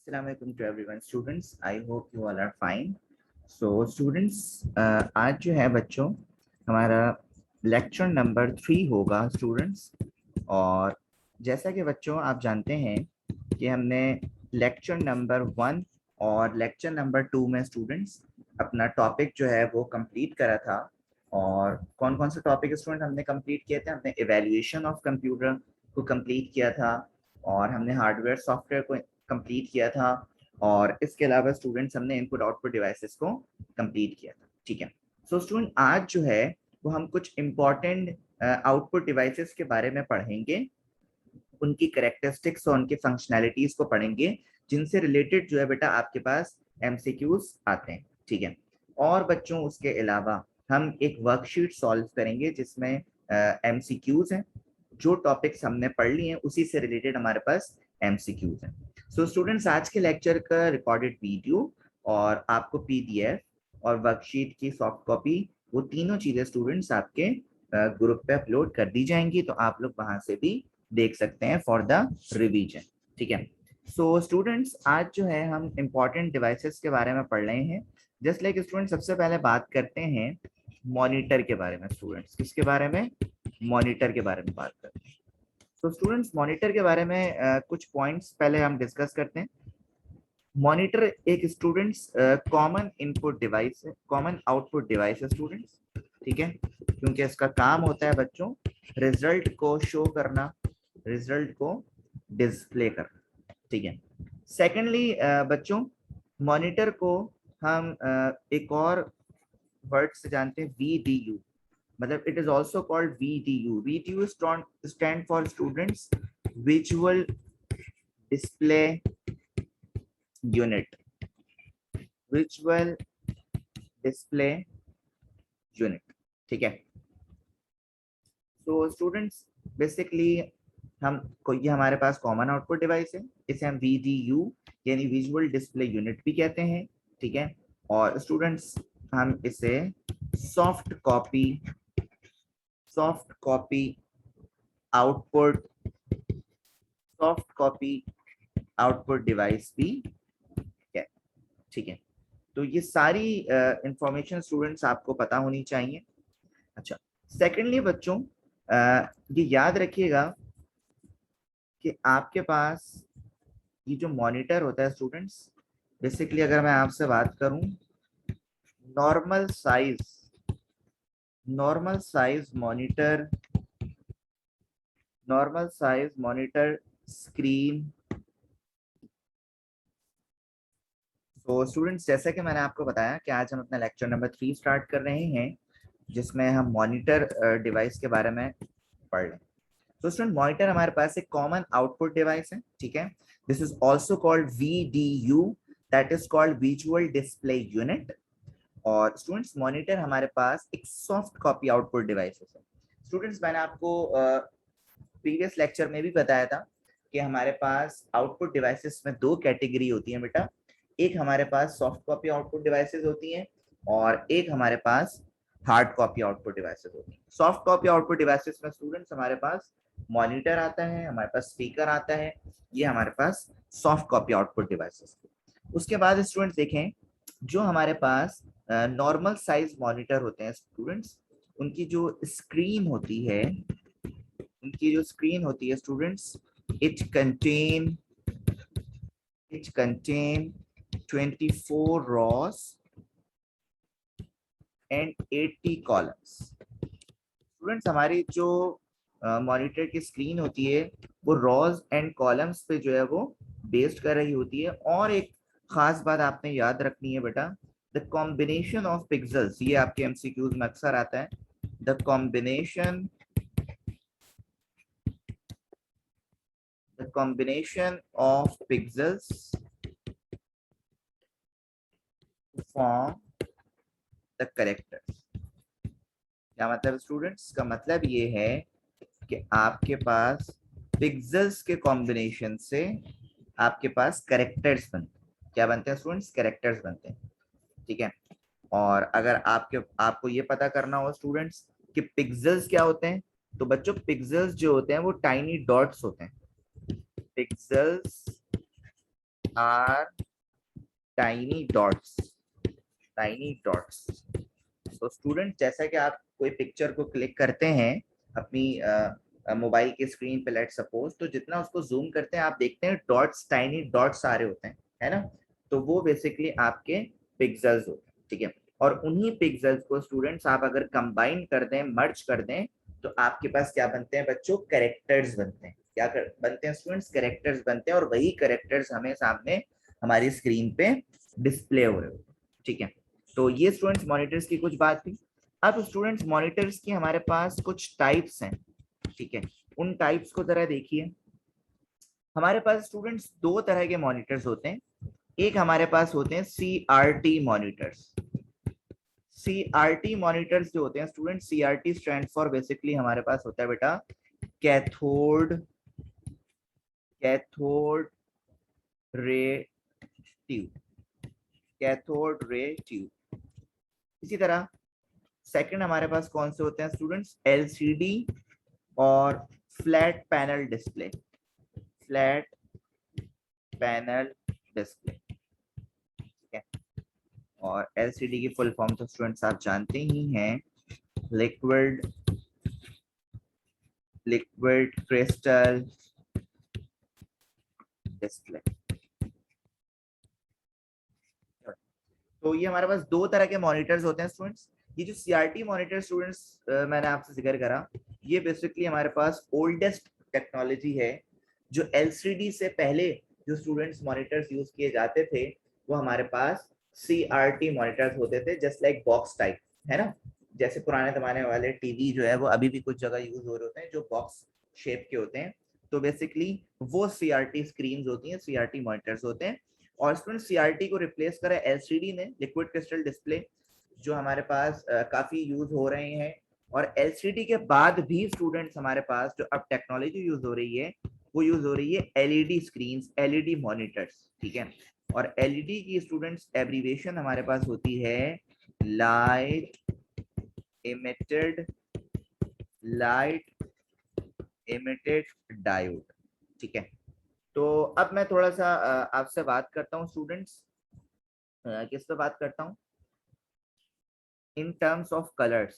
Assalamualaikum to everyone students. I hope you all are fine. So students, आज जो है बच्चों हमारा लेक्चर नंबर 3 होगा स्टूडेंट्स। और जैसा कि बच्चों आप जानते हैं कि हमने लेक्चर नंबर 1 और लेक्चर नंबर 2 में स्टूडेंट्स अपना टॉपिक जो है वो कंप्लीट करा था। और कौन कौन से टॉपिक स्टूडेंट हमने कंप्लीट किए थे? हमने इवैल्यूएशन ऑफ कंप्यूटर को कंप्लीट किया था, और हमने हार्डवेयर सॉफ्टवेयर को कंप्लीट किया था, और इसके अलावा स्टूडेंट्स हमने इनपुट आउटपुट डिवाइसेस को कंप्लीट किया था। ठीक है। सो स्टूडेंट आज जो है वो हम कुछ इंपॉर्टेंट आउटपुट डिवाइसेस के बारे में पढ़ेंगे, उनकी करेक्टरिस्टिक्स और उनकी फंक्शनैलिटीज को पढ़ेंगे, जिनसे रिलेटेड जो है बेटा आपके पास एमसीक्यूज आते हैं। ठीक है। और बच्चों उसके अलावा हम एक वर्कशीट सॉल्व करेंगे जिसमें एमसीक्यूज हैं, जो टॉपिक्स हमने पढ़ लिए हैं उसी से रिलेटेड हमारे पास एमसीक्यूज हैं। सो स्टूडेंट्स आज के लेक्चर का रिकॉर्डेड वीडियो और आपको पीडीएफ और वर्कशीट की सॉफ्ट कॉपी, वो तीनों चीजें स्टूडेंट्स आपके ग्रुप पे अपलोड कर दी जाएंगी, तो आप लोग वहां से भी देख सकते हैं फॉर द रिवीजन। ठीक है। सो स्टूडेंट्स आज जो है हम इंपॉर्टेंट डिवाइसेस के बारे में पढ़ रहे हैं। जस्ट लाइक स्टूडेंट सबसे पहले बात करते हैं मॉनिटर के बारे में। स्टूडेंट्स किसके बारे में? मॉनिटर के बारे में बात करते हैं। तो स्टूडेंट्स मॉनिटर के बारे में कुछ पॉइंट्स पहले हम डिस्कस करते हैं। मॉनिटर एक स्टूडेंट्स कॉमन इनपुट डिवाइस है, कॉमन आउटपुट डिवाइस है स्टूडेंट्स। ठीक है, क्योंकि इसका काम होता है बच्चों रिजल्ट को शो करना, रिजल्ट को डिस्प्ले करना। ठीक है। सेकेंडली बच्चों मॉनिटर को हम एक और वर्ड से जानते हैं, VDU। मतलब it is also called VDU। VDU stand for students visual display unit, visual display unit. ठीक है। तो स्टूडेंट्स बेसिकली हम को ये हमारे पास कॉमन आउटपुट डिवाइस है, इसे हम VDU यानी विजुअल डिस्प्ले यूनिट भी कहते हैं। ठीक है। और स्टूडेंट्स हम इसे soft copy output soft copy output device भी है। ठीक है। तो ये सारी इंफॉर्मेशन स्टूडेंट्स आपको पता होनी चाहिए। अच्छा, सेकेंडली बच्चों ये याद रखिएगा कि आपके पास ये जो मॉनिटर होता है स्टूडेंट्स, बेसिकली अगर मैं आपसे बात करूं नॉर्मल साइज मॉनिटर स्क्रीन। तो स्टूडेंट्स जैसा कि मैंने आपको बताया कि आज हम अपना लेक्चर नंबर 3 स्टार्ट कर रहे हैं, जिसमें हम मॉनिटर डिवाइस के बारे में पढ़ लें। तो स्टूडेंट मॉनिटर हमारे पास एक कॉमन आउटपुट डिवाइस है। ठीक है। This is also called VDU, that is called visual display unit. और स्टूडेंट्स मॉनिटर हमारे पास एक सॉफ्ट कॉपी आउटपुट डिवाइस है। स्टूडेंट्स मैंने आपको प्रीवियस लेक्चर में भी बताया था कि हमारे पास आउटपुट डिवाइसेस में दो कैटेगरी होती है बेटा। एक हमारे पास सॉफ्ट कॉपी आउटपुट डिवाइसेस होती हैं, और एक हमारे पास हार्ड कॉपी आउटपुट डिवाइसेस होती हैं। सॉफ्ट कॉपी आउटपुट डिवाइसेस में स्टूडेंट्स हमारे पास मॉनिटर आता है, हमारे पास स्पीकर आता है, ये हमारे पास सॉफ्ट कॉपी आउटपुट डिवाइसेस। उसके बाद स्टूडेंट्स देखें जो हमारे पास नॉर्मल साइज मॉनिटर होते हैं स्टूडेंट्स, उनकी जो स्क्रीन होती है students, it contain 24 rows and 80 columns। Students हमारी जो मॉनिटर की स्क्रीन होती है वो रॉज एंड कॉलम्स पे जो है वो बेस्ड कर रही होती है। और एक खास बात आपने याद रखनी है बेटा, द कॉम्बिनेशन ऑफ पिक्सेल्स, ये आपके एमसीक्यूज में अक्सर आता है। The combination of pixels form the characters। क्या मतलब स्टूडेंट्स? का मतलब ये है कि आपके पास पिक्सेल्स के कॉम्बिनेशन से आपके पास कैरेक्टर्स बनते हैं। क्या बनते हैं स्टूडेंट्स? कैरेक्टर्स बनते हैं। ठीक है। और अगर आपको ये पता करना हो स्टूडेंट्स कि पिक्सेल्स क्या होते हैं, तो बच्चों पिक्सेल्स जो होते हैं वो टाइनी डॉट्स होते हैं। Pixels are tiny dots, tiny dots. तो स्टूडेंट जैसा कि आप कोई पिक्चर को क्लिक करते हैं अपनी मोबाइल की स्क्रीन पे, लेट सपोज, तो जितना उसको जूम करते हैं आप देखते हैं डॉट्स, टाइनी डॉट्स आ रहे होते हैं, है ना। तो वो बेसिकली आपके पिक्सेल्स होते हैं, ठीक है। और उन्हीं पिक्सेल्स को स्टूडेंट्स आप अगर कंबाइन कर दें, मर्ज कर दें, तो आपके पास क्या बनते हैं बच्चों? कैरेक्टर्स बनते हैं। बनते हैं स्टूडेंट्स? कैरेक्टर्स बनते हैं, और वही कैरेक्टर्स हमें सामने हमारी स्क्रीन पे डिस्प्ले हो रहे हो, ठीक है। तो ये स्टूडेंट्स मॉनिटर्स की कुछ बात थी। अब स्टूडेंट्स मॉनिटर्स की हमारे पास कुछ टाइप्स हैं, ठीक है। उन टाइप्स को जरा देखिए। हमारे पास स्टूडेंट्स दो तरह के मॉनिटर्स होते हैं। एक हमारे पास होते हैं CRT मॉनिटर्स। CRT मॉनिटर्स जो होते हैं student, CRT stand for basically हमारे पास होता है बेटा cathode, cathode ray tube, cathode ray tube. इसी तरह सेकंड हमारे पास कौन से होते हैं स्टूडेंट्स? LCD और flat panel display, flat panel display, ठीक है। और LCD की फुल फॉर्म तो स्टूडेंट्स आप जानते ही हैं, लिक्विड, लिक्विड क्रिस्टल डिस्प्ले। तो ये हमारे पास दो तरह के मॉनिटर्स होते हैं स्टूडेंट्स। ये जो CRT मॉनिटर स्टूडेंट्स मैंने आपसे जिक्र करा, ये बेसिकली हमारे पास ओल्डेस्ट टेक्नोलॉजी है। जो LCD से पहले जो स्टूडेंट्स मॉनिटर्स यूज किए जाते थे, वो हमारे पास CRT मॉनिटर्स होते थे, जस्ट लाइक बॉक्स टाइप, है ना। जैसे पुराने जमाने वाले टीवी जो है वो अभी भी कुछ जगह यूज हो रहे होते हैं, जो बॉक्स शेप के होते हैं। तो बेसिकली वो CRT स्क्रीन होती हैं, CRT मॉनिटर्स होते हैं। और स्टूडेंट CRT को रिप्लेस करा LCD ने, लिक्विड क्रिस्टल डिस्प्ले, जो हमारे पास काफी यूज हो रहे हैं। और LCD के बाद भी स्टूडेंट्स हमारे पास जो अब टेक्नोलॉजी यूज हो रही है, वो यूज हो रही है LED स्क्रीन, LED मॉनिटर्स, ठीक है। और LED की स्टूडेंट्स एब्रीवेशन हमारे पास होती है light emitted, light emitted diode, ठीक है। तो अब मैं थोड़ा सा आपसे बात करता हूँ स्टूडेंट्स, किस पे बात करता हूँ? इन टर्म्स ऑफ कलर्स,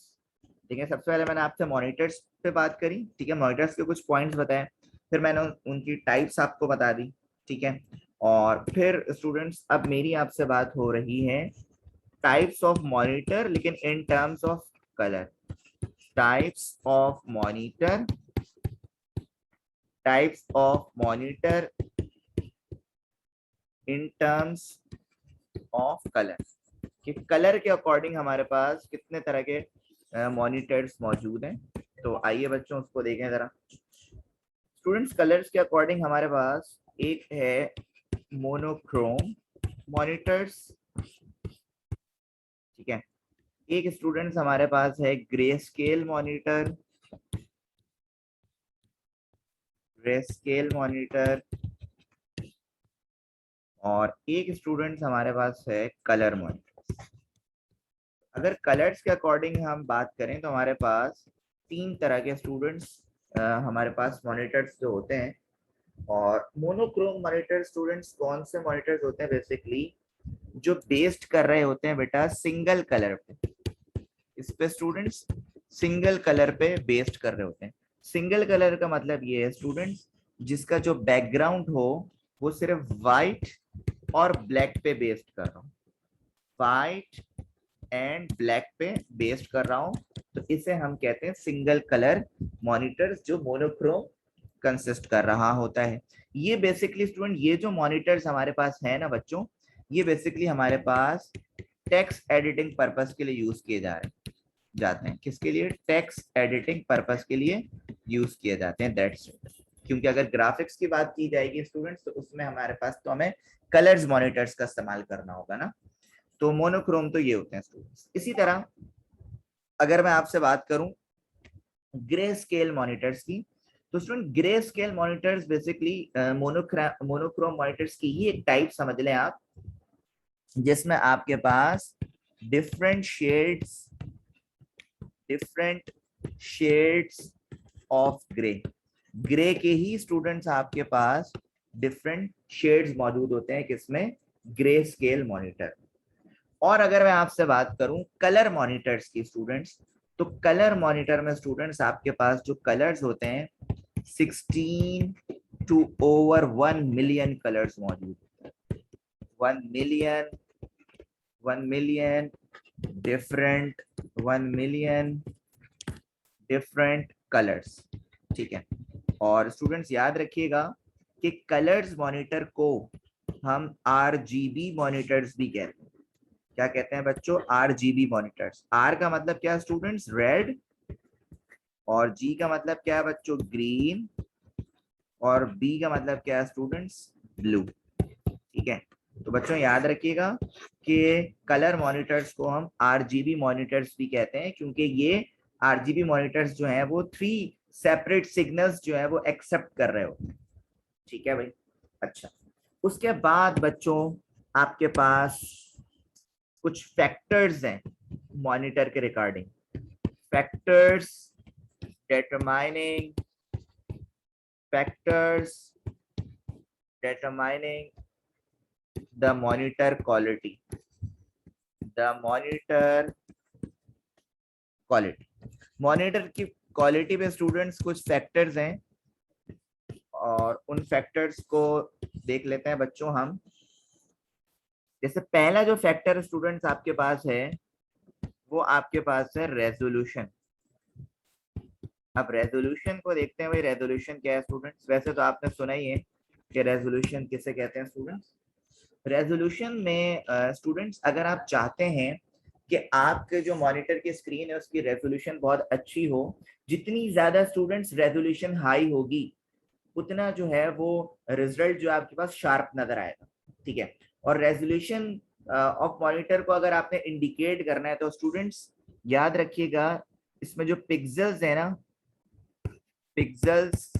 ठीक है। सबसे पहले मैंने आपसे मॉनिटर्स पे बात करी, ठीक है, मॉनिटर्स के कुछ पॉइंट्स बताए, फिर मैंने उनकी टाइप्स आपको बता दी, ठीक है। और फिर स्टूडेंट्स अब मेरी आपसे बात हो रही है टाइप्स ऑफ मॉनिटर, लेकिन in terms of colour. Types of monitor, types of monitor in terms of colour, कि कलर के अकॉर्डिंग हमारे पास कितने तरह के मॉनिटर्स मौजूद हैं। तो आइए बच्चों उसको देखें जरा। स्टूडेंट्स कलर्स के अकॉर्डिंग हमारे पास एक है मोनोक्रोम मॉनिटर्स, ठीक है। एक स्टूडेंट्स हमारे पास है grey scale monitor, grey scale monitor. और एक स्टूडेंट्स हमारे पास है कलर मॉनिटर। अगर कलर्स के अकॉर्डिंग हम बात करें तो हमारे पास तीन तरह के स्टूडेंट्स हमारे पास मॉनिटर्स जो होते हैं। और मोनोक्रोम मॉनिटर स्टूडेंट्स कौन से मॉनिटर्स होते हैं? बेसिकली जो बेस्ड कर रहे होते हैं बेटा सिंगल कलर पे, इस पे स्टूडेंट्स सिंगल कलर पे बेस्ड कर रहे होते हैं। सिंगल कलर का मतलब ये है स्टूडेंट्स, जिसका जो बैकग्राउंड हो वो सिर्फ व्हाइट और ब्लैक पे बेस्ड कर रहा हूँ, व्हाइट एंड ब्लैक पे बेस्ड कर रहा हूँ, तो इसे हम कहते हैं सिंगल कलर मॉनिटर्स, जो मोनोक्रोम कंसिस्ट कर रहा होता है। ये बेसिकली स्टूडेंट, ये जो मॉनिटर्स हमारे पास है ना बच्चों, ये बेसिकली हमारे पास टेक्स्ट एडिटिंग पर्पस के लिए यूज किए जाते हैं। किसके लिए? टेक्स्ट एडिटिंग पर्पस के लिए यूज किए जाते हैं, दैट्स इट। क्योंकि अगर ग्राफिक्स की बात की जाएगी स्टूडेंट्स, तो उसमें हमारे पास तो हमें कलर्स मॉनिटर्स का इस्तेमाल करना होगा ना। तो मोनोक्रोम तो ये होते हैं स्टूडेंट्स। इसी तरह अगर मैं आपसे बात करूं ग्रे स्केल मॉनिटर्स की, तो student grey scale monitors basically monochrome monitors की ही एक टाइप समझ लें आप, जिसमें आपके पास different shades, different shades of grey, grey के ही स्टूडेंट्स आपके पास डिफरेंट शेड्स मौजूद होते हैं किसमें, ग्रे स्केल मॉनिटर। और अगर मैं आपसे बात करूं कलर मॉनिटर्स की स्टूडेंट्स, तो कलर मॉनिटर में स्टूडेंट्स आपके पास जो कलर्स होते हैं 16 टू ओवर 1 मिलियन कलर्स मौजूद, 1 million, 1 million different, 1 million different colours, ठीक है। और स्टूडेंट्स याद रखिएगा कि कलर्स मॉनिटर को हम आरजीबी मॉनिटर्स भी कहते हैं। क्या कहते हैं बच्चों, आरजीबी मॉनिटर्स। आर का मतलब क्या है स्टूडेंट्स, रेड, और जी का मतलब क्या है बच्चों, ग्रीन, और बी का मतलब क्या है स्टूडेंट्स, ब्लू, ठीक है। तो बच्चों याद रखिएगा कि कलर मॉनिटर्स को हम आरजीबी मॉनिटर्स भी कहते हैं, क्योंकि ये आरजीबी मॉनिटर्स जो हैं वो 3 सेपरेट सिग्नल्स जो है वो एक्सेप्ट कर रहे होते हैं, ठीक है भाई। अच्छा, उसके बाद बच्चों आपके पास कुछ फैक्टर्स हैं मॉनिटर के regarding, factors determining factors determining the monitor quality, the monitor quality। Monitor की क्वालिटी में स्टूडेंट्स कुछ फैक्टर्स हैं, और उन फैक्टर्स को देख लेते हैं बच्चों हम। जैसे पहला जो फैक्टर स्टूडेंट्स आपके पास है वो आपके पास है रेजोल्यूशन। अब रेजोल्यूशन को देखते हैं भाई, रेजोल्यूशन क्या है स्टूडेंट्स। वैसे तो आपने सुना ही है कि रेजोल्यूशन किसे कहते हैं स्टूडेंट्स। रेजोल्यूशन में स्टूडेंट्स अगर आप चाहते हैं कि आपके जो मॉनिटर की स्क्रीन है उसकी रेजोल्यूशन बहुत अच्छी हो, जितनी ज्यादा स्टूडेंट्स रेजोल्यूशन हाई होगी उतना जो है वो रिजल्ट जो आपके पास शार्प नजर आएगा, ठीक है। और रेजोल्यूशन ऑफ मॉनिटर को अगर आपने इंडिकेट करना है तो स्टूडेंट्स याद रखिएगा इसमें जो पिक्सेल्स है ना, pixels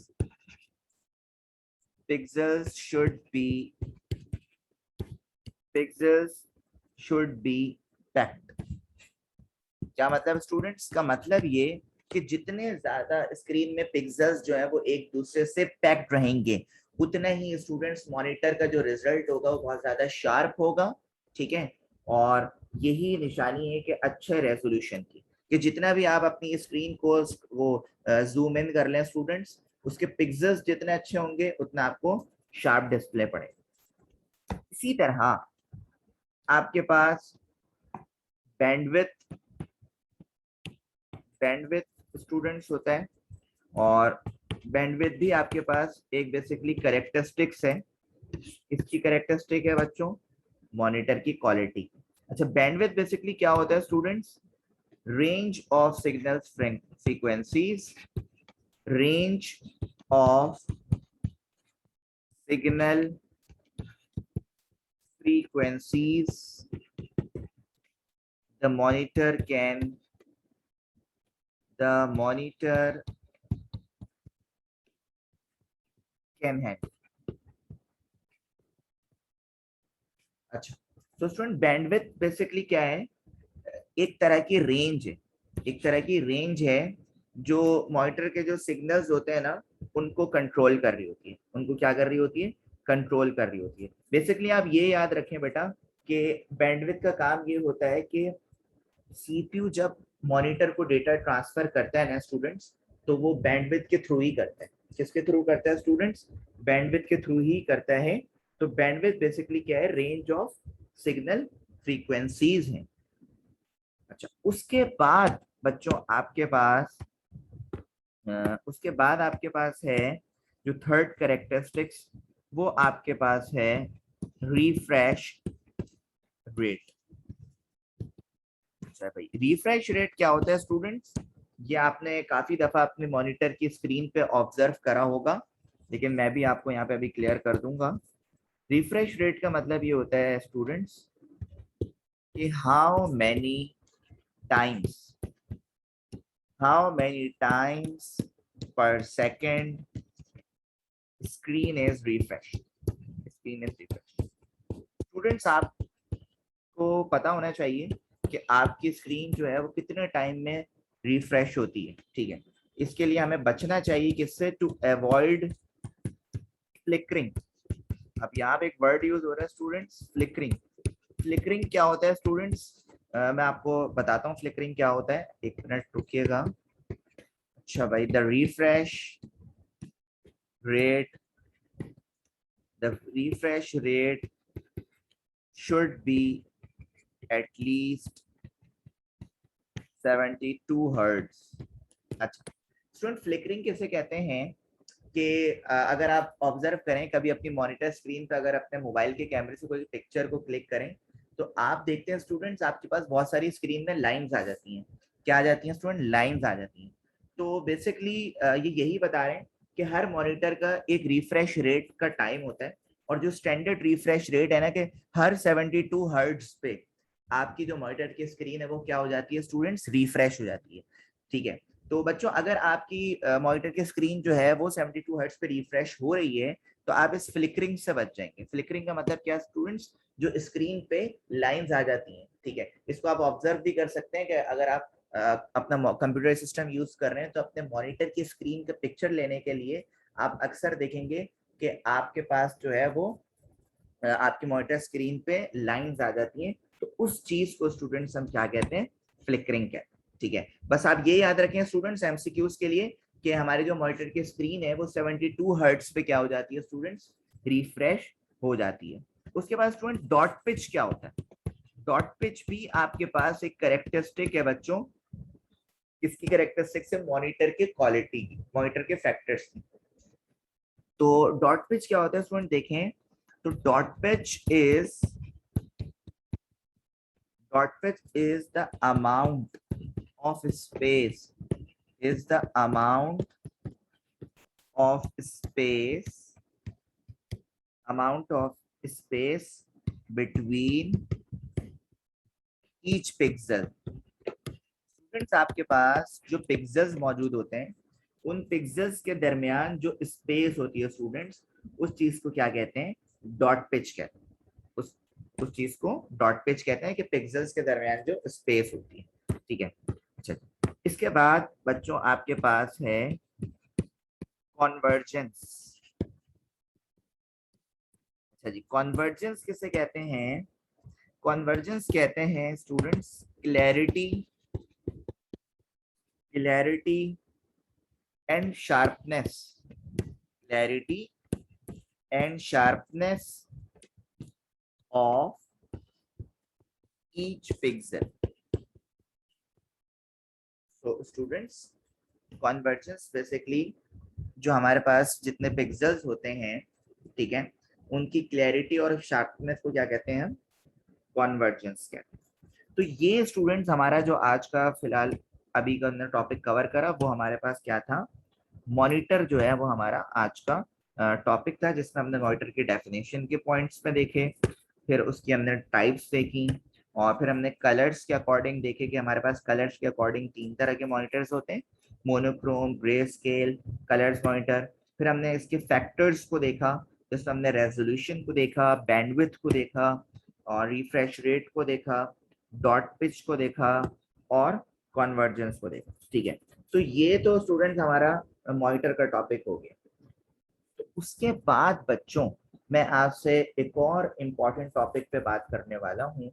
pixels should be pixels should be packed. क्या मतलब स्टूडेंट्स, का मतलब ये कि जितने ज्यादा स्क्रीन में पिक्सेल्स जो है वो एक दूसरे से पैक्ड रहेंगे उतना ही स्टूडेंट्स मॉनिटर का जो रिजल्ट होगा वो बहुत ज्यादा शार्प होगा, ठीक है। और यही निशानी है कि अच्छे रेजोल्यूशन की, कि जितना भी आप अपनी स्क्रीन को वो जूम इन कर लें स्टूडेंट्स, उसके पिक्सेल्स जितने अच्छे होंगे उतना आपको शार्प डिस्प्ले पड़ेगा। इसी तरह आपके पास बैंडविड्थ बैंडविड्थ स्टूडेंट्स होता है, और बैंडविड्थ भी आपके पास एक बेसिकली कैरेक्टरिस्टिक्स है। इसकी कैरेक्टरिस्टिक है बच्चों मॉनिटर की क्वालिटी। अच्छा, बैंडविड्थ बेसिकली क्या होता है students, range of signals frequencies, range of signal frequencies the monitor can handle। अच्छा, तो स्टूडेंट बैंडविड्थ बेसिकली क्या है, एक तरह की रेंज है, एक तरह की रेंज है जो मॉनिटर के जो सिग्नल्स होते हैं ना उनको कंट्रोल कर रही होती है, उनको क्या कर रही होती है, कंट्रोल कर रही होती है। बेसिकली आप ये याद रखें बेटा कि बैंडविड्थ का काम ये होता है कि सीपीयू जब मॉनिटर को डेटा ट्रांसफर करता है ना स्टूडेंट्स, तो वो बैंडविड्थ के थ्रू ही करता है। किसके थ्रू करता है स्टूडेंट्स, बैंडविड्थ के थ्रू ही करता है। तो बैंडविड्थ बेसिकली क्या है, रेंज ऑफ सिग्नल फ्रीक्वेंसीज है। अच्छा, उसके बाद बच्चों आपके पास उसके बाद आपके पास है जो थर्ड कैरेक्टरिस्टिक्स, वो आपके पास है रिफ्रेश रेट। अच्छा भाई, रिफ्रेश रेट क्या होता है स्टूडेंट्स, ये आपने काफी दफा अपने मॉनिटर की स्क्रीन पे ऑब्जर्व करा होगा, लेकिन मैं भी आपको यहाँ पे अभी क्लियर कर दूंगा। रिफ्रेश रेट का मतलब ये होता है स्टूडेंट्स कि टाइम्स हाउ मैनी टाइम्स पर second screen is refresh, screen is refresh. Students आपको पता होना चाहिए कि आपकी स्क्रीन जो है वो कितने टाइम में रिफ्रेश होती है, ठीक है। इसके लिए हमें बचना चाहिए किससे, टू अवॉइड फ्लिकरिंग, अब यहाँ पे एक वर्ड यूज हो रहा है स्टूडेंट्स, फ्लिकरिंग। फ्लिकरिंग क्या होता है स्टूडेंट्स? मैं आपको बताता हूँ फ्लिकरिंग क्या होता है, एक मिनट रुकिएगा। अच्छा भाई, the rate refresh rate should be at least 72 hertz. अच्छा स्टूडेंट, फ्लिकरिंग किसे कहते हैं कि अगर आप ऑब्जर्व करें कभी अपनी मॉनिटर स्क्रीन पर, अगर अपने मोबाइल के कैमरे से कोई पिक्चर को क्लिक करें तो आप देखते हैं स्टूडेंट्स आपके पास बहुत सारी स्क्रीन में लाइंस आ जाती हैं। क्या आ जाती हैं स्टूडेंट? लाइंस आ जाती हैं। तो बेसिकली ये यही बता रहे हैं कि हर मॉनिटर का एक रिफ्रेश रेट का टाइम होता है, और जो स्टैंडर्ड रिफ्रेश रेट है ना कि हर 72 हर्ट्ज पे आपकी जो मॉनिटर की स्क्रीन है वो क्या हो जाती है स्टूडेंट्स? रिफ्रेश हो जाती है। ठीक है, तो बच्चों अगर आपकी मॉनिटर की स्क्रीन जो है वो 72 हर्ट्ज पे रिफ्रेश हो रही है तो आप इस फ्लिकरिंग से बच जाएंगे। फ्लिकरिंग का मतलब क्या स्टूडेंट्स? जो स्क्रीन पे लाइंस आ जाती हैं। ठीक है, इसको आप ऑब्जर्व भी कर सकते हैं कि अगर आप अपना कंप्यूटर सिस्टम यूज कर रहे हैं तो अपने मॉनिटर की स्क्रीन का पिक्चर लेने के लिए आप अक्सर देखेंगे कि आपके पास जो है वो आपकी मॉनिटर स्क्रीन पे लाइंस आ जाती हैं। तो उस चीज को स्टूडेंट्स हम क्या कहते हैं? फ्लिकरिंग कहते हैं। ठीक है, बस आप ये याद रखें स्टूडेंट्स एमसीक्यूज के लिए कि हमारी जो मॉनिटर की स्क्रीन है वो 72 हर्ट्ज पे क्या हो जाती है स्टूडेंट्स? रिफ्रेश हो जाती है। उसके बाद स्टूडेंट डॉट पिच क्या होता है? डॉट पिच भी आपके पास एक कैरेक्टरिस्टिक है बच्चों। किसकी कैरेक्टरिस्टिक्स है? मॉनिटर के क्वालिटी की, मॉनिटर के फैक्टर्स की। तो डॉट पिच क्या होता है स्टूडेंट देखें तो dot pitch is the amount of space is the amount of space amount of space between each pixel। Students आपके पास जो पिक्सेल्स मौजूद होते हैं उन पिक्सेल्स के दरमियान जो स्पेस होती है स्टूडेंट्स, उस चीज को क्या कहते हैं? डॉट पिच कहते हैं। उस चीज को डॉट पिच कहते हैं कि पिक्सेल्स के दरमियान जो स्पेस होती है। ठीक है, अच्छा इसके बाद बच्चों आपके पास है कॉन्वर्जेंस। अच्छा जी, कॉन्वर्जेंस किसे कहते हैं? कॉन्वर्जेंस कहते हैं students clarity and sharpness, clarity and sharpness of each pixel. तो स्टूडेंट्स कॉन्वर्जेंस बेसिकली जो हमारे पास जितने पिक्सेल्स होते हैं, ठीक है, उनकी क्लैरिटी और शार्पनेस को क्या कहते हैं? हम कॉन्वर्जेंस कहते हैं। तो ये स्टूडेंट्स हमारा जो आज का फिलहाल अभी का हमने टॉपिक कवर करा वो हमारे पास क्या था? मॉनिटर जो है वो हमारा आज का टॉपिक था, जिसमें हमने मॉनिटर की डेफिनेशन के पॉइंट्स में देखे, फिर उसकी हमने टाइप्स देखी, और फिर हमने कलर्स के अकॉर्डिंग देखे कि हमारे पास कलर्स के अकॉर्डिंग 3 तरह के मॉनिटर्स होते हैं, monochrome, grey scale, colours monitor. फिर हमने इसके फैक्टर्स को देखा, जिसमें हमने रेजोल्यूशन को देखा, बैंडविड्थ को देखा, और रिफ्रेश रेट को देखा, डॉट पिच को देखा, और कन्वर्जेंस को देखा। ठीक है, तो ये तो स्टूडेंट्स हमारा मॉनिटर का टॉपिक हो गया। तो उसके बाद बच्चों मैं आपसे एक और इम्पोर्टेंट टॉपिक पे बात करने वाला हूँ।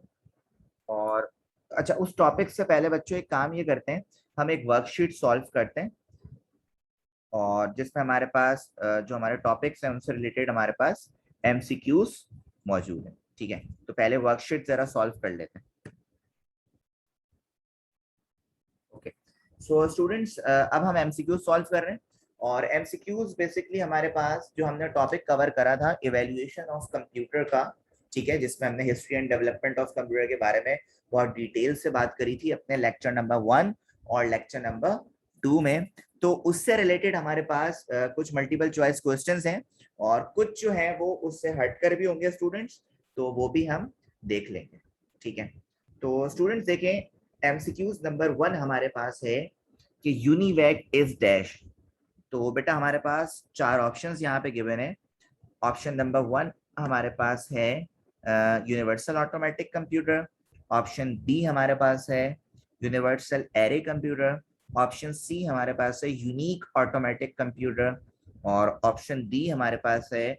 और अच्छा, उस टॉपिक से पहले बच्चों एक काम ये करते हैं, हम एक वर्कशीट सॉल्व करते हैं, और जिसमें हमारे पास जो हमारे टॉपिक्स हैं उनसे रिलेटेड हमारे पास एमसीक्यूज मौजूद हैं। ठीक है, तो पहले वर्कशीट जरा सॉल्व कर लेते हैं। ओके, सो स्टूडेंट्स अब हम एमसीक्यूज सॉल्व कर रहे हैं, और एमसीक्यूज बेसिकली हमारे पास जो हमने टॉपिक कवर करा था इवैल्यूएशन ऑफ कंप्यूटर का, ठीक है, जिसमें हमने history and development of computer के बारे में बहुत डिटेल से बात करी थी अपने लेक्चर नंबर 1 और लेक्चर नंबर 2 में। तो उससे रिलेटेड हमारे पास कुछ मल्टीपल चॉइस क्वेश्चंस हैं, और कुछ जो है वो उससे हटकर भी होंगे स्टूडेंट्स, तो वो भी हम देख लेंगे। ठीक है, तो स्टूडेंट्स देखें, एमसीक्यूज नंबर 1 हमारे पास है कि यूनिवैक इज डैश। तो बेटा हमारे पास 4 ऑप्शंस यहाँ पे गिवन है। ऑप्शन नंबर 1 हमारे पास है universal automatic computer. Option B हमारे पास है universal array computer. Option C हमारे पास है यूनिक ऑटोमेटिक कंप्यूटर। और ऑप्शन डी हमारे पास है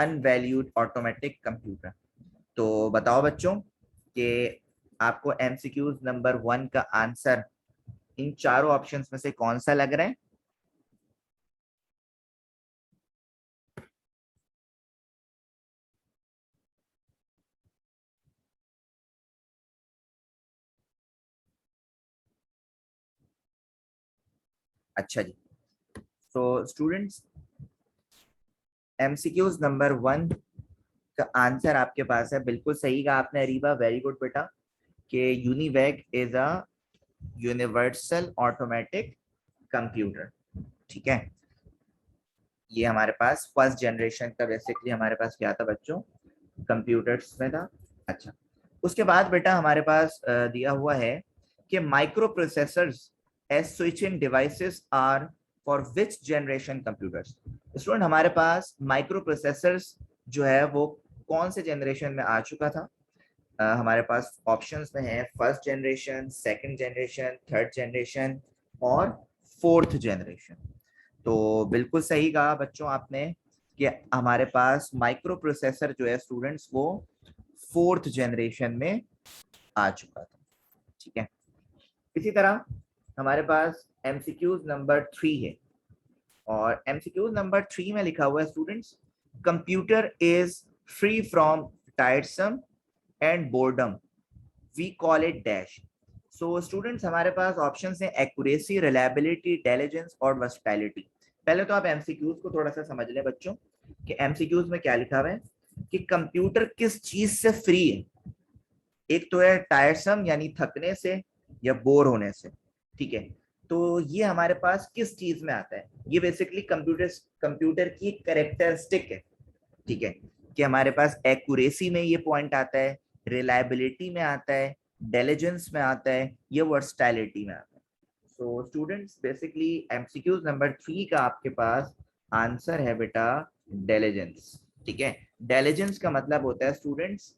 अनवैल्यूड ऑटोमेटिक कंप्यूटर। तो बताओ बच्चों कि आपको एमसीक्यूज नंबर 1 का आंसर इन चारों ऑप्शंस में से कौन सा लग रहा है? अच्छा जी, तो स्टूडेंट्स एमसीक्यूज नंबर 1 का आंसर आपके पास है, बिल्कुल सही कहा आपने अरीबा, वेरी गुड बेटा, कि UNIVAC is a universal automatic computer. ठीक है, ये हमारे पास फर्स्ट जनरेशन का बेसिकली हमारे पास क्या था बच्चों, कंप्यूटर्स में था। अच्छा, उसके बाद बेटा हमारे पास दिया हुआ है कि microprocessors as switching devices are for which generation computers. Student हमारे पास माइक्रो प्रोसेसर्स जो है वो कौन से जनरेशन में आ चुका था? हमारे पास ऑप्शंस में है first generation, second generation, third generation और फोर्थ जनरेशन। तो बिल्कुल सही कहा बच्चों आपने कि हमारे पास माइक्रो प्रोसेसर जो है स्टूडेंट्स वो फोर्थ जनरेशन में आ चुका था। ठीक है, इसी तरह हमारे पास एमसीक्यूज नंबर 3 है और एमसीक्यूज नंबर 3 में लिखा हुआ है students, computer is free from tiresome and boredom, we call it dash. So students हमारे पास ऑप्शन है एक्यूरेसी, रिलायबिलिटी, इंटेलिजेंस और वर्सटैलिटी। पहले तो आप एमसीक्यूज को थोड़ा सा समझ लें बच्चों कि एमसीक्यूज में क्या लिखा हुआ है कि कंप्यूटर किस चीज से फ्री है। एक तो है टायरसम यानी थकने से या बोर होने से। ठीक है, तो ये हमारे पास किस चीज में आता है? ये बेसिकली कंप्यूटर की कैरेक्टरिस्टिक है। ठीक है, कि हमारे पास एक्यूरेसी में ये पॉइंट आता है, रिलायबिलिटी में आता है, डेलिजेंस में आता है, ये वर्सटैलिटी में आता है। So students basically MCQs number 3 का आपके पास आंसर है बेटा डेलिजेंस। ठीक है, डेलिजेंस का मतलब होता है स्टूडेंट्स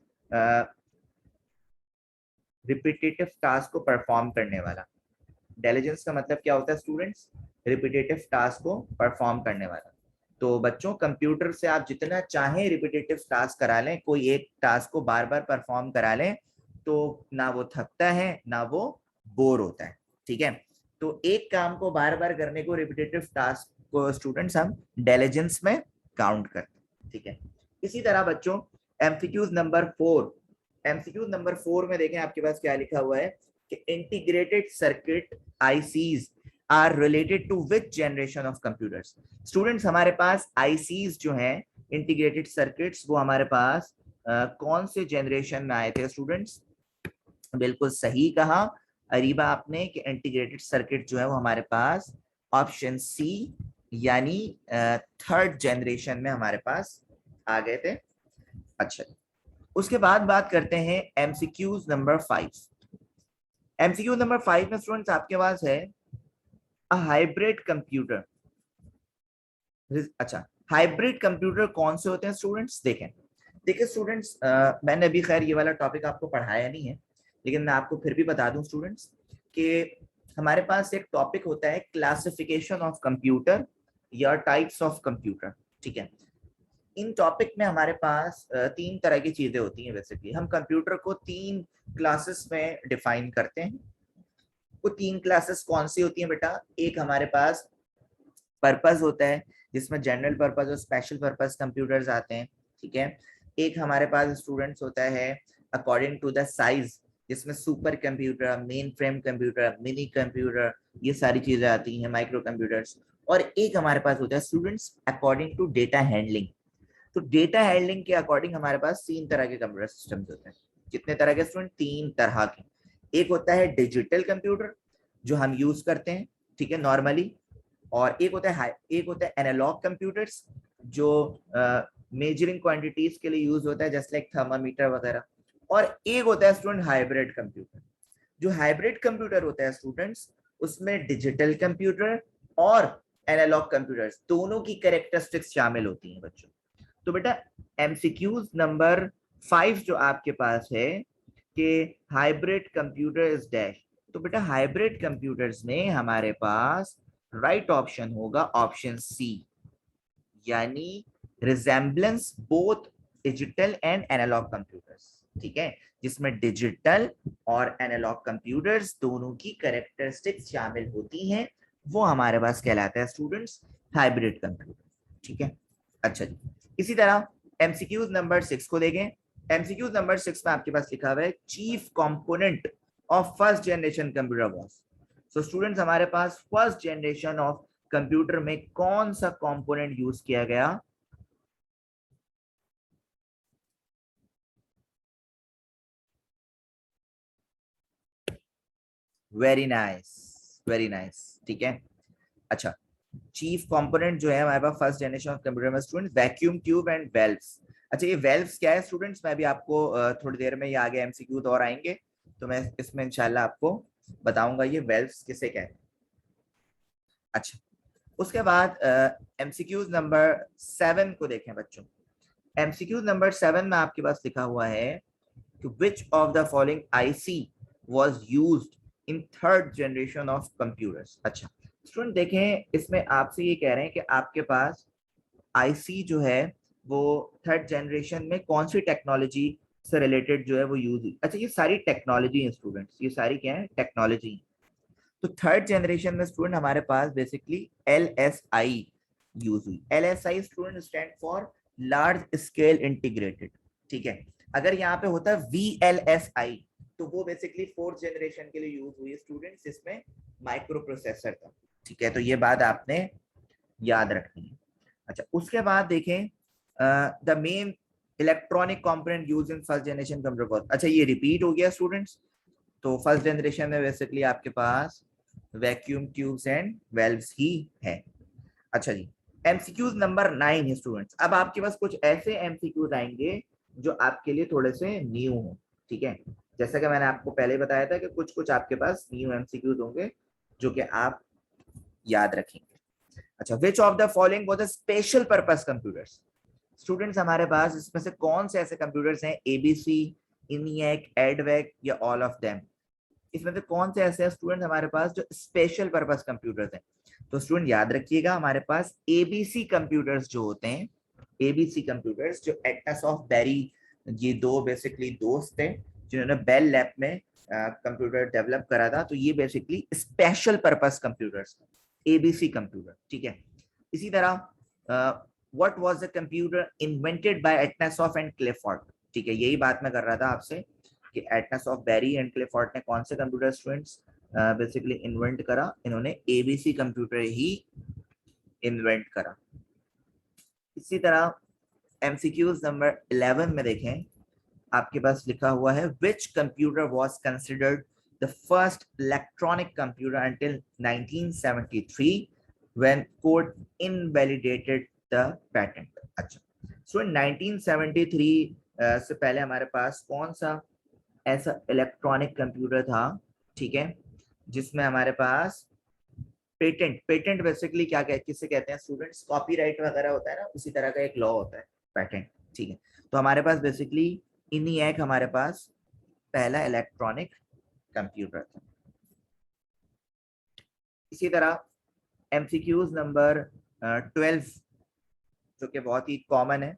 रिपीटेटिव टास्क को परफॉर्म करने वाला। डेलिजेंस का मतलब क्या होता है स्टूडेंट्स? रिपीटेटिव टास्क को परफॉर्म करने वाला। तो बच्चों कंप्यूटर से आप जितना चाहें रिपीटेटिव टास्क करा लें, कोई एक टास्क को बार बार परफॉर्म करा लें, तो ना वो थकता है ना वो बोर होता है। ठीक है, तो एक काम को बार बार करने को रिपीटेटिव टास्क को स्टूडेंट्स हम डेलिजेंस में काउंट करते हैं। ठीक है, इसी तरह बच्चों एमसीक्यूज नंबर 4, एमसीक्यूज नंबर 4 में देखें आपके पास क्या लिखा हुआ है कि integrated circuit ICs are related to which generation of computers. Students हमारे पास आईसीज जो हैं इंटीग्रेटेड सर्किट्स, वो हमारे पास कौन से जनरेशन में आए थे स्टूडेंट्स? बिल्कुल सही कहा अरीबा आपने कि इंटीग्रेटेड सर्किट जो है वो हमारे पास ऑप्शन सी यानी थर्ड जनरेशन में हमारे पास आ गए थे। अच्छा, उसके बाद बात करते हैं एमसीक्यूज नंबर 5। एमसीक्यू नंबर 5 में स्टूडेंट्स आपके पास है हाइब्रिड कंप्यूटर। अच्छा, हाइब्रिड कंप्यूटर कौन से होते हैं स्टूडेंट्स? देखें, देखिए स्टूडेंट्स मैंने अभी खैर ये वाला टॉपिक आपको पढ़ाया नहीं है, लेकिन मैं आपको फिर भी बता दूं स्टूडेंट्स कि हमारे पास एक टॉपिक होता है क्लासिफिकेशन ऑफ कंप्यूटर या टाइप्स ऑफ कंप्यूटर। ठीक है, इन टॉपिक में हमारे पास 3 तरह की चीजें होती हैं। बेसिकली हम कंप्यूटर को 3 क्लासेस में डिफाइन करते हैं। वो 3 क्लासेस कौन सी होती हैं बेटा? एक हमारे पास पर्पस होता है जिसमें जनरल पर्पस और स्पेशल पर्पस कंप्यूटर्स आते हैं। ठीक है, एक हमारे पास स्टूडेंट्स होता है अकॉर्डिंग टू द साइज, जिसमें super computer, main frame computer, mini computer, ये सारी चीजें आती हैं, माइक्रो कंप्यूटर्स। और एक हमारे पास होता है students according to data handling. तो डेटा हैंडलिंग के अकॉर्डिंग हमारे पास 3 तरह के कंप्यूटर सिस्टम्स होते हैं। कितने तरह के स्टूडेंट? 3 तरह के। एक होता है डिजिटल कंप्यूटर जो हम यूज करते हैं, ठीक है, नॉर्मली। और एक होता है एनालॉग कंप्यूटर्स जो मेजरिंग क्वांटिटीज के लिए यूज होता है, जैसे लाइक थर्मामीटर वगैरह। और एक होता है स्टूडेंट हाइब्रिड कंप्यूटर। जो हाइब्रिड कंप्यूटर होता है स्टूडेंट्स, उसमें डिजिटल कंप्यूटर और एनालॉग कंप्यूटर्स दोनों की कैरेक्टरिस्टिक्स शामिल होती हैं बच्चों। तो बेटा एमसीक्यूज नंबर 5 जो आपके पास है कि हाइब्रिड कंप्यूटर इज डैश, तो बेटा हाइब्रिड कंप्यूटर्स में हमारे पास राइट ऑप्शन होगा ऑप्शन सी यानी resemblance both digital and analogue computers, ठीक है, जिसमें डिजिटल और एनालॉग कंप्यूटर्स दोनों की कैरेक्टरिस्टिक्स शामिल होती हैं, वो हमारे पास कहलाता है स्टूडेंट्स हाइब्रिड कंप्यूटर, ठीक है। अच्छा जी, इसी तरह एमसीक्यूज नंबर 6 को देखें। एमसीक्यूज नंबर 6 में आपके पास लिखा हुआ है chief component of first generation computer was. So students हमारे पास फर्स्ट जनरेशन ऑफ कंप्यूटर में कौन सा कंपोनेंट यूज किया गया? वेरी नाइस, वेरी नाइस, ठीक है। अच्छा, चीफ कंपोनेंट जो है हमारे पास फर्स्ट जनरेशन ऑफ कंप्यूटर में student vacuum tube and valves. अच्छा, ये वेल्व्स क्या है स्टूडेंट्स? मैं भी आपको थोड़ी देर में, ये आगे एमसीक्यू और आएंगे तो मैं इसमें इंशाल्लाह आपको बताऊंगा ये वेल्व्स किसे कहते हैं। अच्छा, उसके बाद एमसीक्यूज नंबर 7 को देखें बच्चों। एमसीक्यूज नंबर 7 में आपके पास लिखा हुआ है कि which of the following IC was used in third generation of computers। अच्छा स्टूडेंट देखें, इसमें आपसे ये कह रहे हैं कि आपके पास आईसी जो है वो थर्ड जनरेशन में कौन सी टेक्नोलॉजी से रिलेटेड जो है वो यूज हुई। अच्छा, ये सारी टेक्नोलॉजी है स्टूडेंट्स, ये सारी क्या है? टेक्नोलॉजी। तो थर्ड जनरेशन में स्टूडेंट हमारे पास बेसिकली LSI यूज हुई। LSI student stand for large scale integrated, ठीक है। अगर यहाँ पे होता है VLSI तो वो बेसिकली फोर्थ जनरेशन के लिए यूज हुई है स्टूडेंट्स, जिसमें माइक्रो प्रोसेसर था, ठीक है। तो ये बात आपने याद रखनी है। अच्छा, उसके बाद देखें the main electronic component use in first generation computer. अच्छा, ये रिपीट हो गया स्टूडेंट्स। तो फर्स्ट जनरेशन में बेसिकली आपके पास वैक्यूम ट्यूब्स एंड वेल्व्स ही है। अच्छा जी, एमसीक्यूज नंबर 9 है स्टूडेंट्स। अब आपके पास कुछ ऐसे एमसीक्यूज आएंगे जो आपके लिए थोड़े से न्यू हो, ठीक है। जैसा कि मैंने आपको पहले बताया था कि कुछ कुछ आपके पास न्यू एमसीक्यूज होंगे जो कि आप याद रखेंगे। अच्छा, which of the following was a special purpose computers. Students हमारे पास इसमें से कौन से ऐसे कंप्यूटर्स हैं? एबीसी, इनिएक, एडवेक या ऑल ऑफ देम? इसमें से कौन से ऐसे स्टूडेंट हमारे पास जो स्पेशल पर्पस कंप्यूटर्स हैं? तो स्टूडेंट याद रखिएगा, हमारे पास एबीसी कंप्यूटर्स जो होते हैं, एबीसी कंप्यूटर्स जो एटनस ऑफ बेरी, ये दो बेसिकली दोस्त थे जिन्होंने बेल लैब में कंप्यूटर डेवलप करा था, तो ये basically special purpose computers, ABC computer, ठीक है। इसी तरह what was the computer invented by Atanasoff and Clifford, ठीक है। यही बात मैं कर रहा था आपसे कि एटनसॉफ बेरी एंड क्लिफोर्ड ने कौन से कंप्यूटर स्टूडेंट्स बेसिकली इन्वेंट करा? इन्होंने एबीसी कंप्यूटर ही इन्वेंट करा। इसी तरह एमसीक्यूज नंबर 11 में देखें, आपके पास लिखा हुआ है which computer was considered the first electronic computer until 1973 when court invalidated the patent. अच्छा, सो 1973 से पहले हमारे पास कौन सा ऐसा इलेक्ट्रॉनिक कंप्यूटर था, ठीक है, जिसमें हमारे पास पेटेंट, पेटेंट बेसिकली क्या कहते, किससे कहते हैं स्टूडेंट्स? कॉपीराइट वगैरह होता है ना, उसी तरह का एक लॉ होता है पेटेंट, ठीक है। तो हमारे पास बेसिकली इनिएक हमारे पास पहला इलेक्ट्रॉनिक कंप्यूटर था। इसी तरह एमसीक्यूज नंबर 12 जो कि बहुत ही कॉमन है,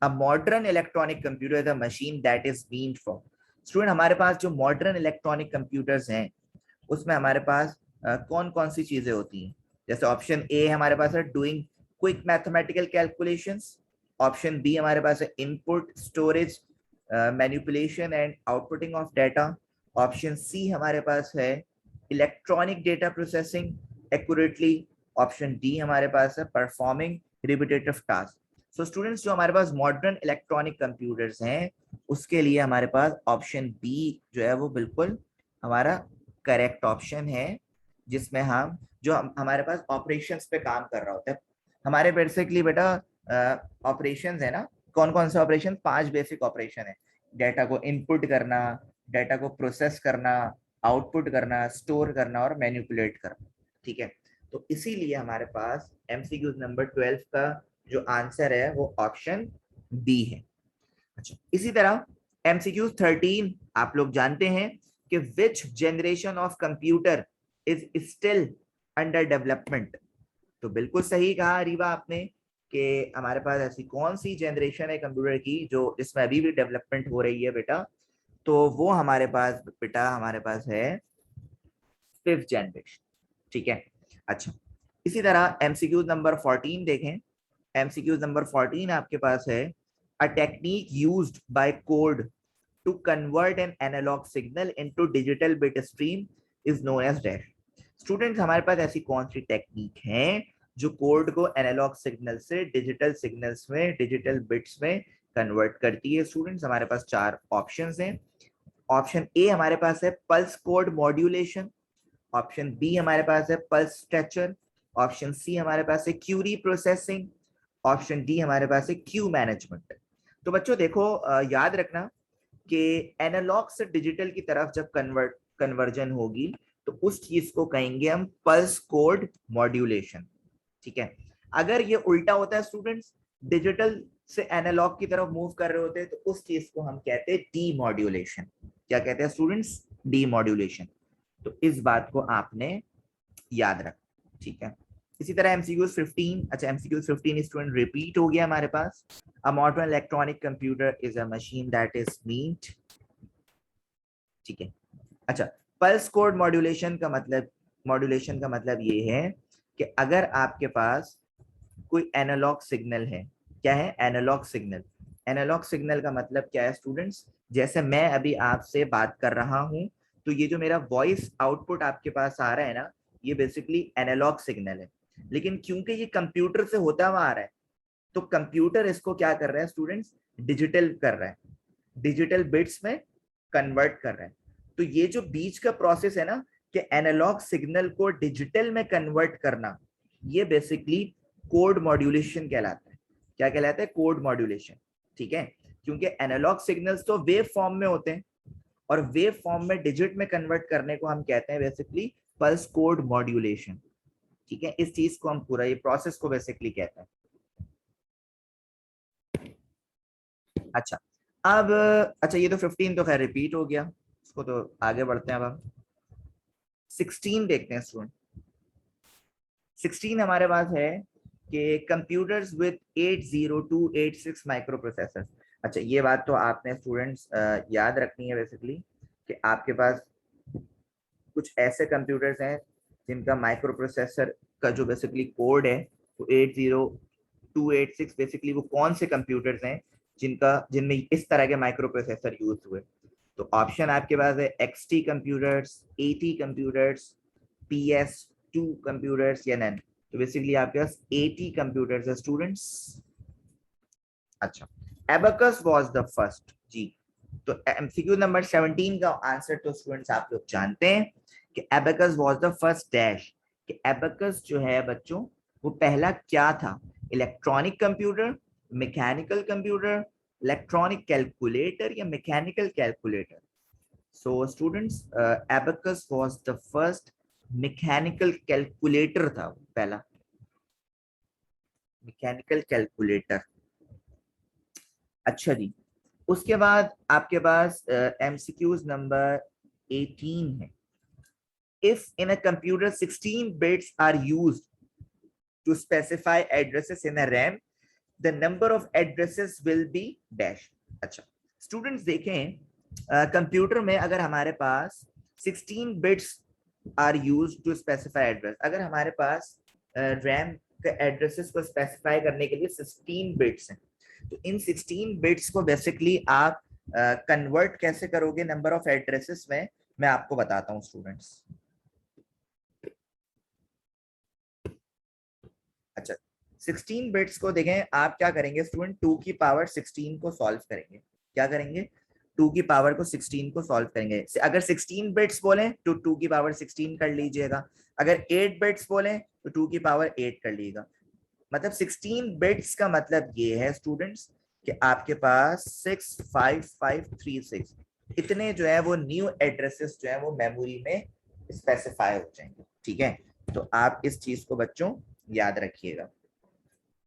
अ modern electronic computer is a machine that is meant for. Student हमारे पास जो मॉडर्न इलेक्ट्रॉनिक कंप्यूटर्स हैं उसमें हमारे पास कौन कौन सी चीजें होती हैं? जैसे ऑप्शन ए हमारे पास है doing quick mathematical calculations, option B हमारे पास है input storage manipulation and outputting of data, option C हमारे पास है electronic data processing accurately, option D हमारे पास है performing repetitive task. So students जो हमारे पास मॉडर्न इलेक्ट्रॉनिक कंप्यूटर्स हैं उसके लिए हमारे पास ऑप्शन बी जो है वो बिल्कुल हमारा करेक्ट ऑप्शन है, जिसमें हम जो हमारे पास ऑपरेशंस पे काम कर रहा होता है। हमारे बेसिकली बेटा ऑपरेशंस है ना, कौन कौन से ऑपरेशन? 5 बेसिक ऑपरेशन है। डाटा को इनपुट करना, डाटा को प्रोसेस करना, आउटपुट करना, स्टोर करना और मैनिपुलेट करना, ठीक है। तो इसीलिए हमारे पास एमसीक्यूज नंबर 12 का जो आंसर है वो ऑप्शन बी है। अच्छा, इसी तरह एमसीक्यू 13 आप लोग जानते हैं कि विच generation of computer is still under development. तो बिल्कुल सही कहा रीवा आपने कि हमारे पास ऐसी कौन सी जनरेशन है कंप्यूटर की जो जिसमें अभी भी डेवलपमेंट हो रही है बेटा, तो वो हमारे पास बेटा हमारे पास है 5th जनरेशन। ठीक है। अच्छा, इसी तरह एमसीक्यू नंबर 14 देखें। एमसीक्यू नंबर 14 आपके पास है, a technique used by code to convert an analogue signal into digital bit stream is known as dash. Students हमारे पास ऐसी कौन सी टेक्निक है जो कोड को एनालॉग सिग्नल से डिजिटल सिग्नल्स में, डिजिटल बिट्स में कन्वर्ट करती है? स्टूडेंट्स हमारे पास चार ऑप्शंस हैं। ऑप्शन ए हमारे पास है pulse code modulation, option B हमारे पास है पल्स स्ट्रेचर, ऑप्शन सी हमारे पास है क्यूरी प्रोसेसिंग, ऑप्शन डी हमारे पास है क्यू मैनेजमेंट। तो बच्चों देखो, याद रखना कि एनालॉग से डिजिटल की तरफ जब कन्वर्जन होगी तो उस चीज को कहेंगे हम पल्स कोड मॉड्यूलेशन। ठीक है। अगर ये उल्टा होता है स्टूडेंट्स, डिजिटल से एनालॉग की तरफ मूव कर रहे होते हैं, तो उस चीज को हम कहते हैं डीमॉड्यूलेशन। क्या कहते हैं स्टूडेंट्स? डीमॉड्यूलेशन। तो इस बात को आपने याद रखना। ठीक है। इसी तरह एमसीक्यू 15, अच्छा एमसीक्यू 15 स्टूडेंट रिपीट हो गया हमारे पास। A modern electronic computer is a machine that is meet. ठीक है। अच्छा, पल्स कोड मॉड्यूलेशन का मतलब ये है कि अगर आपके पास कोई एनालॉग सिग्नल है, क्या है? Analogue signal. एनालॉग सिग्नल का मतलब क्या है स्टूडेंट्स? जैसे मैं अभी आपसे बात कर रहा हूं, तो ये जो मेरा वॉइस आउटपुट आपके पास आ रहा है ना, ये बेसिकली एनालॉग सिग्नल है। लेकिन क्योंकि ये कंप्यूटर से होता हुआ आ रहा है, तो कंप्यूटर इसको क्या कर रहा है स्टूडेंट्स? डिजिटल कर रहा है, डिजिटल बिट्स में कन्वर्ट कर रहा है। तो ये जो बीच का प्रोसेस है ना, कि एनालॉग सिग्नल को डिजिटल में कन्वर्ट करना, ये बेसिकली कोड मॉड्यूलेशन कहलाता है। क्या कहलाता है? Code modulation. ठीक है। क्योंकि एनालॉग सिग्नल्स तो वेव फॉर्म में होते हैं, और वेव फॉर्म में डिजिट में कन्वर्ट करने को हम कहते हैं बेसिकली पल्स कोड मॉड्यूलेशन। ठीक है। इस चीज को हम पूरा ये प्रोसेस को बेसिकली कहते हैं। अच्छा, अब अच्छा ये तो 15 तो खैर रिपीट हो गया, इसको तो आगे बढ़ते हैं। अब हम 16 देखते हैं स्टूडेंट। 16 हमारे पास है कि कंप्यूटर्स विद 80286 माइक्रो प्रोसेसर। अच्छा, ये बात तो आपने स्टूडेंट्स याद रखनी है बेसिकली, कि आपके पास कुछ ऐसे कंप्यूटर्स हैं जिनका माइक्रो प्रोसेसर का जो बेसिकली कोड है वो 80286, बेसिकली वो कौन से कंप्यूटर्स हैं जिनमें इस तरह के माइक्रो प्रोसेसर यूज हुए? तो ऑप्शन आपके पास है XT computers, AT computers, PS2 computers या नन। तो बेसिकली आपके पास 80 कंप्यूटर्स है स्टूडेंट्स। अच्छा, एबेकस वाज द फर्स्ट जी। तो एमसीक्यू नंबर 17 का आंसर तो स्टूडेंट्स आप लोग जानते हैं कि abacus was the first dash. कि एबेकस जो है बच्चों, वो पहला क्या था? Electronic computer, mechanical computer, electronic calculator या mechanical calculator? So students, abacus was the first mechanical calculator था, पहला मैकेनिकल कैलकुलेटर। अच्छा जी, उसके बाद आपके पास एमसीक्यूज नंबर 18 है। If in a computer 16 bits are used to specify addresses in a RAM, the number of addresses will be dash. अच्छा students देखें, computer में अगर हमारे पास 16 bits are used to specify address, अगर हमारे पास रैम के एड्रेसेस को स्पेसिफाई करने के लिए 16 बिट्स हैं, तो इन 16 बिट्स को बेसिकली आप कन्वर्ट कैसे करोगे नंबर ऑफ एड्रेसेस में, मैं आपको बताता हूँ स्टूडेंट्स। अच्छा, 16 बिट्स को देखें, आप क्या करेंगे स्टूडेंट? 2 की पावर 16 को सॉल्व करेंगे। क्या करेंगे? 2 की पावर को 16 को सॉल्व करेंगे। अगर 16 बिट्स बोले तो 2 की पावर 16 कर लीजिएगा, अगर 8 बिट्स बोले तो 2 की पावर 8 कर लीजिएगा। मतलब 16 बिट्स का मतलब ये है स्टूडेंट्स कि आपके पास 65536 इतने जो है वो न्यू एड्रेसेस जो है वो मेमोरी में स्पेसिफाई हो जाएंगे। ठीक है। तो आप इस चीज को बच्चों याद रखिएगा।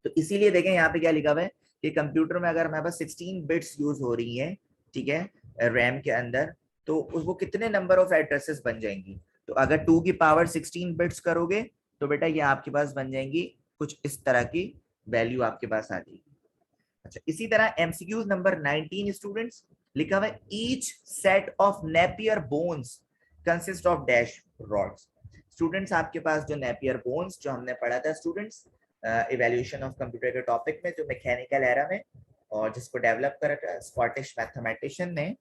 तो इसीलिए देखें यहाँ पे क्या लिखा हुआ है कि कंप्यूटर में अगर हमारे पास 16 बिट्स यूज हो रही हैं, ठीक है, रैम के अंदर, तो वो कितने नंबर ऑफ एड्रेसेस बन जाएंगी? तो अगर 2 की पावर 16 बिट्स करोगे तो बेटा ये आपके पास बन जाएंगी कुछ इस तरह की वैल्यू आपके पास आ जाएगी। अच्छा, इसी तरह एमसीक्यूज नंबर 19 स्टूडेंट्स लिखा हुआ है each set of Napier bones consist of dash rods. Students आपके पास जो नेपियर बोन्स जो हमने पढ़ा था स्टूडेंट्स इवैल्यूएशन ऑफ कंप्यूटर के टॉपिक में, जो मैकेनिकल एरा में, और जिसको डेवलप करा था स्कॉटिश मैथमेटिशियन ने,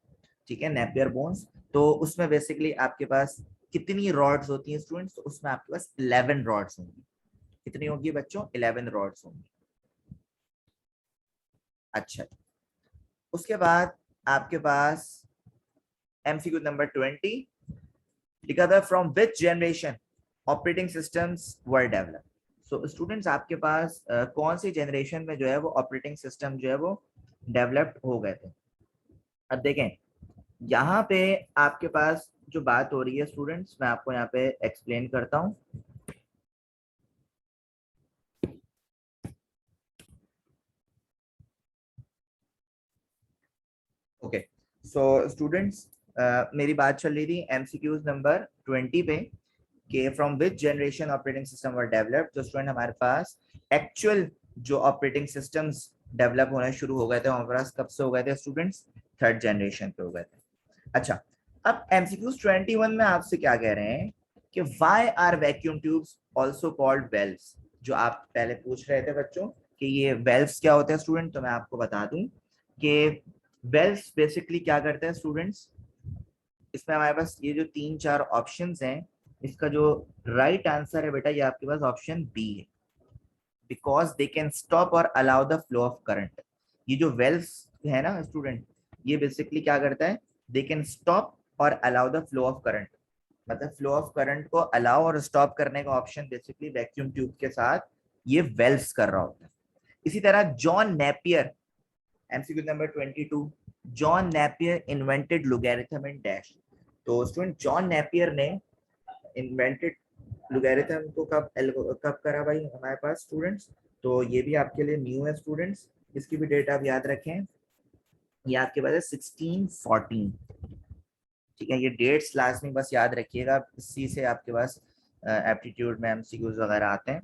ठीक है, नेपियर बोन्स। तो उसमें बेसिकली आपके पास कितनी रॉड्स होती हैं स्टूडेंट्स? तो उसमें आपके पास 11 रॉड्स होंगी। कितनी होगी बच्चों? 11 रॉड्स होंगी। अच्छा, उसके बाद आपके पास एमसीक्यू नंबर 20 लिखा था from which generation operating systems were develop. So students आपके पास कौन सी जनरेशन में जो है वो ऑपरेटिंग सिस्टम जो है वो डेवलप्ड हो गए थे? अब देखें, यहाँ पे आपके पास जो बात हो रही है स्टूडेंट्स, मैं आपको यहाँ पे एक्सप्लेन करता हूँ। ओके, सो स्टूडेंट्स मेरी बात चल रही थी एमसीक्यूज नंबर 20 पे कि from which generation operating system were developed. तो स्टूडेंट हमारे पास एक्चुअल जो ऑपरेटिंग सिस्टम्स डेवलप होना शुरू हो गए थे हमारे पास कब से हो गए थे स्टूडेंट्स? थर्ड जनरेशन पे हो गए थे। अच्छा, अब एमसीक्यूज 21 में आपसे क्या कह रहे हैं कि why are vacuum tubes also called valves. जो आप पहले पूछ रहे थे बच्चों कि ये वेल्व्स क्या होते हैं स्टूडेंट, तो मैं आपको बता दूं कि वेल्व्स बेसिकली क्या करते हैं स्टूडेंट्स। इसमें हमारे पास ये जो 3-4 ऑप्शंस हैं, इसका जो राइट आंसर है बेटा ये आपके पास ऑप्शन बी है, बिकॉज दे कैन स्टॉप और allow the flow of current. ये जो वेल्व्स है ना स्टूडेंट, ये बेसिकली क्या करता है, दे कैन स्टॉप और allow the flow of current. मतलब फ्लो ऑफ करंट को अलाउ और स्टॉप करने का ऑप्शन बेसिकली वैक्यूम ट्यूब के साथ ये वेल्व्स कर रहा होता है। इसी तरह John Napier, MCQ number 22, John Napier invented logarithm in dash. तो स्टूडेंट जॉन नेपियर ने इन्वेंटेड लोगैरिथम को कब करा भाई हमारे पास स्टूडेंट्स? तो ये भी आपके लिए न्यू है स्टूडेंट्स, इसकी भी डेट आप याद रखें। ये आपके पास है 1614। ठीक है, ये डेट्स लास्ट में बस याद रखिएगा, इसी से आपके पास एप्टीट्यूड में एमसीक्यूज वगैरह आते हैं।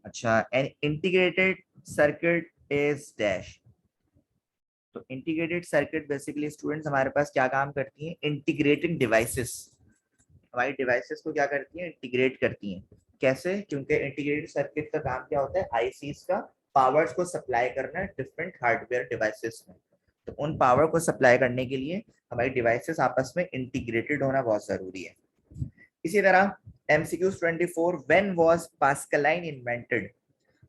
अच्छा, an integrated circuit is dash. तो इंटीग्रेटेड सर्किट बेसिकली स्टूडेंट्स हमारे पास क्या काम करती है? Integrating devices. हमारी डिवाइसेस को क्या करती हैं? इंटीग्रेट करती हैं। कैसे? क्योंकि इंटीग्रेटेड सर्किट का काम क्या होता है? आईसीस का पावर्स को सप्लाई करना डिफरेंट हार्डवेयर डिवाइसेस में। तो उन पावर को सप्लाई करने के लिए हमारी डिवाइसेस आपस में इंटीग्रेटेड होना बहुत जरूरी है। इसी तरह MCQs 24, when was Pascaline invented.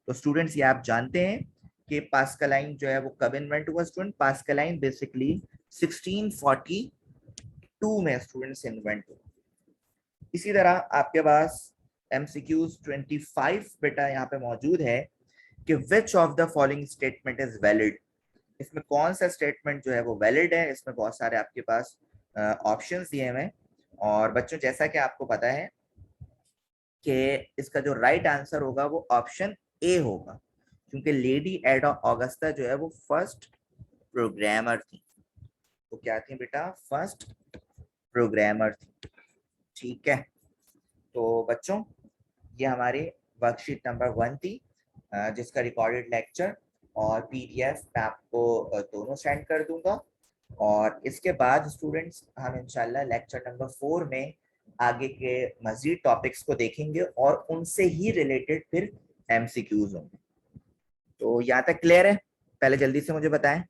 तो स्टूडेंट्स ये आप जानते हैं कि पास्कलाइन जो है वो कब इन्वेंट हुआ स्टूडेंट? पास्कलाइन बेसिकली 1642 में स्टूडेंट्स इन्वेंट हुआ। इसी तरह आपके पास एमसीक्यूज 25 बेटा यहाँ पे मौजूद है कि which of the following statement is valid. इसमें कौन सा स्टेटमेंट जो है वो वैलिड है? इसमें बहुत सारे आपके पास ऑप्शंस दिए हुए हैं, और बच्चों जैसा कि आपको पता है कि इसका जो राइट आंसर होगा वो ऑप्शन ए होगा, क्योंकि लेडी एडा ऑगस्टा जो है वो फर्स्ट प्रोग्रामर थी। तो क्या थी बेटा? फर्स्ट प्रोग्रामर थी। ठीक है, तो बच्चों ये हमारी वर्कशीट नंबर 1 थी, जिसका रिकॉर्डेड लेक्चर और पीडीएफ मैं आपको दोनों सेंड कर दूंगा। और इसके बाद स्टूडेंट्स हम इंशाल्लाह लेक्चर नंबर 4 में आगे के मजीद टॉपिक्स को देखेंगे और उनसे ही रिलेटेड फिर एमसीक्यूज होंगे। तो यहाँ तक क्लियर है? पहले जल्दी से मुझे बताएं।